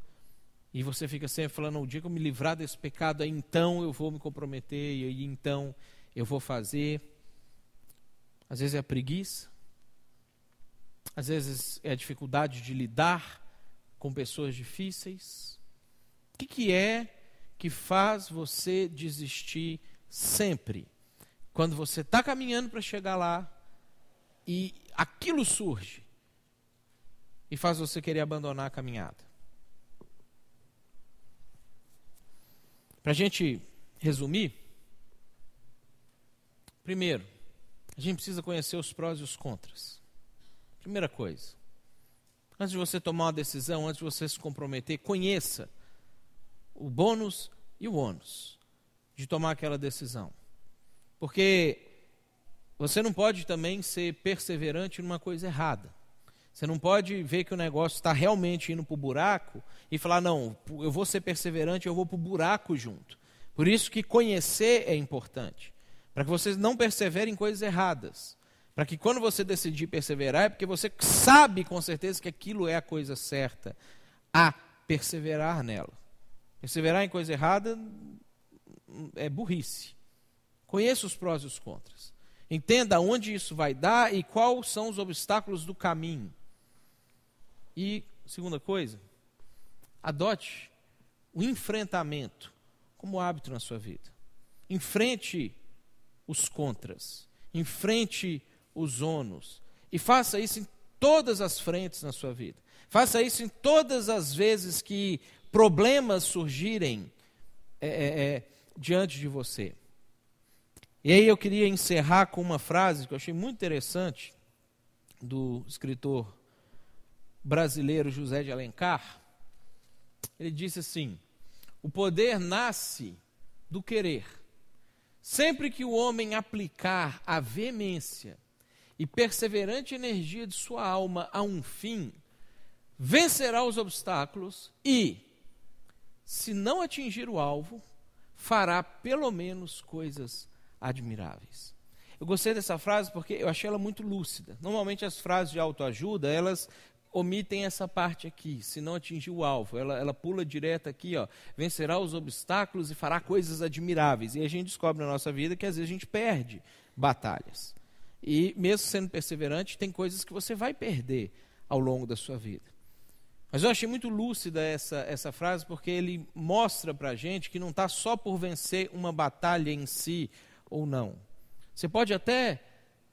e você fica sempre falando: o dia que eu me livrar desse pecado, aí então eu vou me comprometer, e aí então eu vou fazer. Às vezes é a preguiça, às vezes é a dificuldade de lidar com pessoas difíceis. O que é que faz você desistir sempre? Quando você está caminhando para chegar lá e aquilo surge e faz você querer abandonar a caminhada. Para a gente resumir, primeiro, a gente precisa conhecer os prós e os contras. Primeira coisa, antes de você tomar uma decisão, antes de você se comprometer, conheça o bônus e o ônus de tomar aquela decisão. Porque você não pode também ser perseverante numa coisa errada. Você não pode ver que o negócio está realmente indo para o buraco e falar: não, eu vou ser perseverante, eu vou para o buraco junto. Por isso que conhecer é importante, para que vocês não perseverem em coisas erradas. Para que quando você decidir perseverar, é porque você sabe com certeza que aquilo é a coisa certa, a perseverar nela. Perseverar em coisa errada é burrice. Conheça os prós e os contras. Entenda onde isso vai dar e quais são os obstáculos do caminho. E, segunda coisa, adote o enfrentamento como hábito na sua vida. Enfrente os contras. Enfrente os ônus. E faça isso em todas as frentes na sua vida. Faça isso em todas as vezes que problemas surgirem diante de você. E aí eu queria encerrar com uma frase que eu achei muito interessante, do escritor brasileiro José de Alencar. Ele disse assim: o poder nasce do querer, Sempre que o homem aplicar a veemência e perseverante energia de sua alma a um fim, vencerá os obstáculos e, se não atingir o alvo, fará pelo menos coisas admiráveis. Eu gostei dessa frase porque eu achei ela muito lúcida. Normalmente as frases de autoajuda, elas omitem essa parte aqui, se não atingir o alvo. Ela pula direto aqui, ó, vencerá os obstáculos e fará coisas admiráveis. E a gente descobre na nossa vida que às vezes a gente perde batalhas. E mesmo sendo perseverante, tem coisas que você vai perder ao longo da sua vida. Mas eu achei muito lúcida essa frase, porque ele mostra para a gente que não está só por vencer uma batalha em si ou não. Você pode até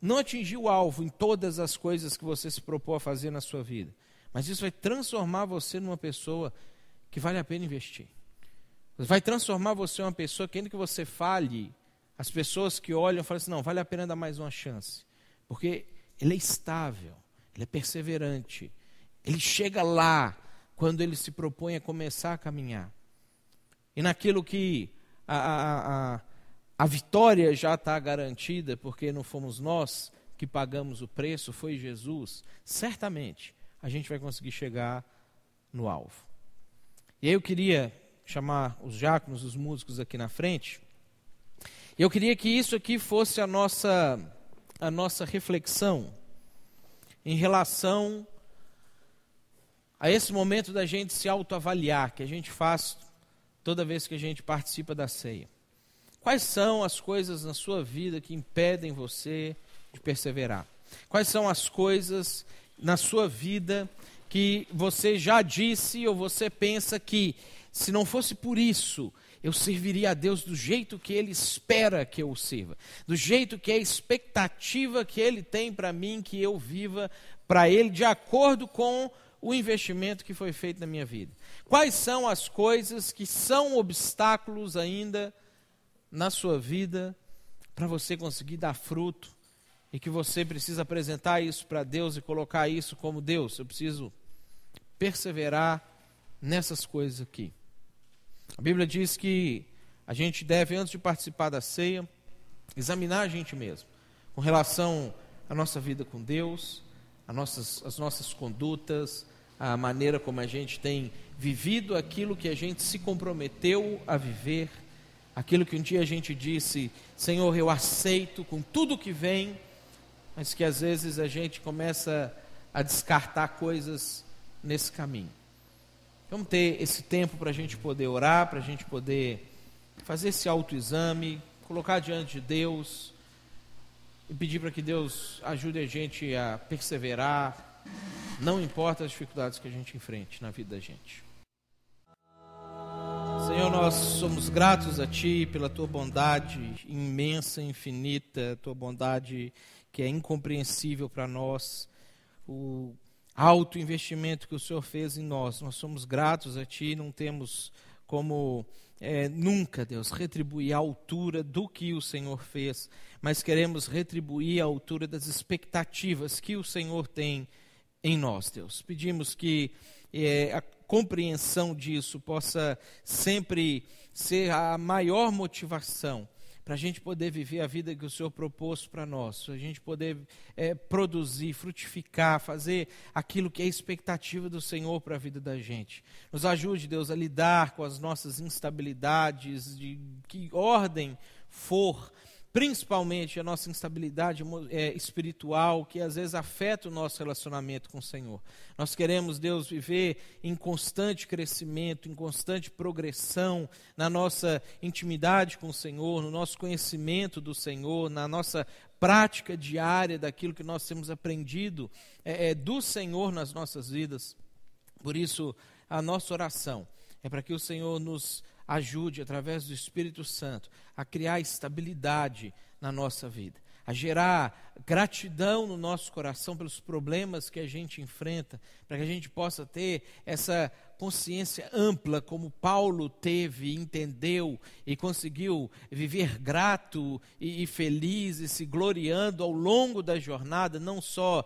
não atingir o alvo em todas as coisas que você se propôs a fazer na sua vida, mas isso vai transformar você numa pessoa que vale a pena investir. Vai transformar você em uma pessoa que, ainda que você falhe, as pessoas que olham falam assim, não, vale a pena dar mais uma chance. Porque ele é estável, ele é perseverante, ele chega lá quando ele se propõe a começar a caminhar. E naquilo que a vitória já está garantida, porque não fomos nós que pagamos o preço, foi Jesus, certamente a gente vai conseguir chegar no alvo. E aí eu queria chamar os diáconos, os músicos aqui na frente, e eu queria que isso aqui fosse a nossa reflexão em relação a esse momento da gente se autoavaliar, que a gente faz toda vez que a gente participa da ceia. Quais são as coisas na sua vida que impedem você de perseverar? Quais são as coisas na sua vida que você já disse ou você pensa que, se não fosse por isso, eu serviria a Deus do jeito que Ele espera que eu o sirva, do jeito que é a expectativa que Ele tem para mim, que eu viva para Ele, de acordo com o investimento que foi feito na minha vida? Quais são as coisas que são obstáculos ainda na sua vida para você conseguir dar fruto e que você precisa apresentar isso para Deus e colocar isso como Deus? Eu preciso perseverar nessas coisas aqui. A Bíblia diz que a gente deve, antes de participar da ceia, examinar a gente mesmo, com relação à nossa vida com Deus, as nossas condutas, a maneira como a gente tem vivido aquilo que a gente se comprometeu a viver, aquilo que um dia a gente disse, Senhor, eu aceito com tudo que vem, mas que às vezes a gente começa a descartar coisas nesse caminho. Vamos ter esse tempo para a gente poder orar, para a gente poder fazer esse autoexame, colocar diante de Deus e pedir para que Deus ajude a gente a perseverar, não importa as dificuldades que a gente enfrente na vida da gente. Senhor, nós somos gratos a Ti pela Tua bondade imensa, infinita, Tua bondade que é incompreensível para nós, o alto investimento que o Senhor fez em nós. Nós somos gratos a Ti, não temos como nunca, Deus, retribuir a altura do que o Senhor fez, mas queremos retribuir a altura das expectativas que o Senhor tem em nós, Deus. Pedimos que a compreensão disso possa sempre ser a maior motivação para a gente poder viver a vida que o Senhor propôs para nós, para a gente poder produzir, frutificar, fazer aquilo que é a expectativa do Senhor para a vida da gente. Nos ajude, Deus, a lidar com as nossas instabilidades, de que ordem for, principalmente a nossa instabilidade espiritual, que às vezes afeta o nosso relacionamento com o Senhor. Nós queremos, Deus, viver em constante crescimento, em constante progressão, na nossa intimidade com o Senhor, no nosso conhecimento do Senhor, na nossa prática diária daquilo que nós temos aprendido do Senhor nas nossas vidas. Por isso, a nossa oração é para que o Senhor nos ajude, através do Espírito Santo, a criar estabilidade na nossa vida, a gerar gratidão no nosso coração pelos problemas que a gente enfrenta, para que a gente possa ter essa consciência ampla como Paulo teve, entendeu e conseguiu viver grato e feliz e se gloriando ao longo da jornada, não só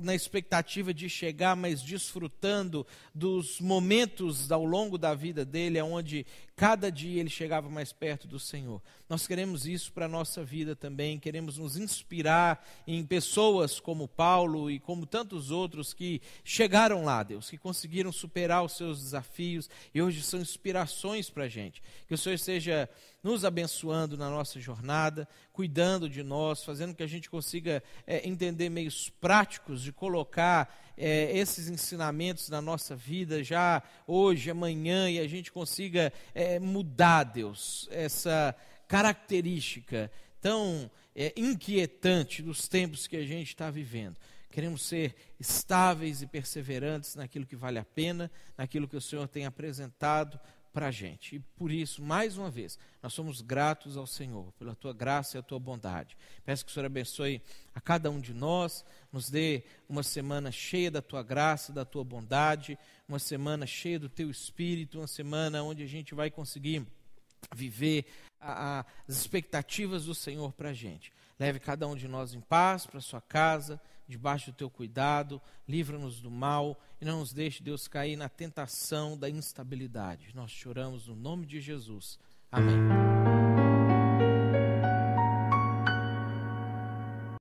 na expectativa de chegar, mas desfrutando dos momentos ao longo da vida dele, onde cada dia ele chegava mais perto do Senhor. Nós queremos isso para a nossa vida também, queremos nos inspirar em pessoas como Paulo e como tantos outros que chegaram lá, Deus, que conseguiram superar os seus desafios e hoje são inspirações para a gente. Que o Senhor esteja nos abençoando na nossa jornada, cuidando de nós, fazendo que a gente consiga entender meios práticos de colocar esses ensinamentos na nossa vida já hoje, amanhã, e a gente consiga mudar, Deus, essa característica tão inquietante dos tempos que a gente está vivendo. Queremos ser estáveis e perseverantes naquilo que vale a pena, naquilo que o Senhor tem apresentado para a gente. E por isso, mais uma vez, nós somos gratos ao Senhor, pela Tua graça e a Tua bondade. Peço que o Senhor abençoe a cada um de nós, nos dê uma semana cheia da Tua graça, da Tua bondade, uma semana cheia do Teu Espírito, uma semana onde a gente vai conseguir viver as expectativas do Senhor para a gente. Leve cada um de nós em paz para a sua casa, debaixo do Teu cuidado, livra-nos do mal e não nos deixe, Deus, cair na tentação da instabilidade. Nós te oramos no nome de Jesus. Amém.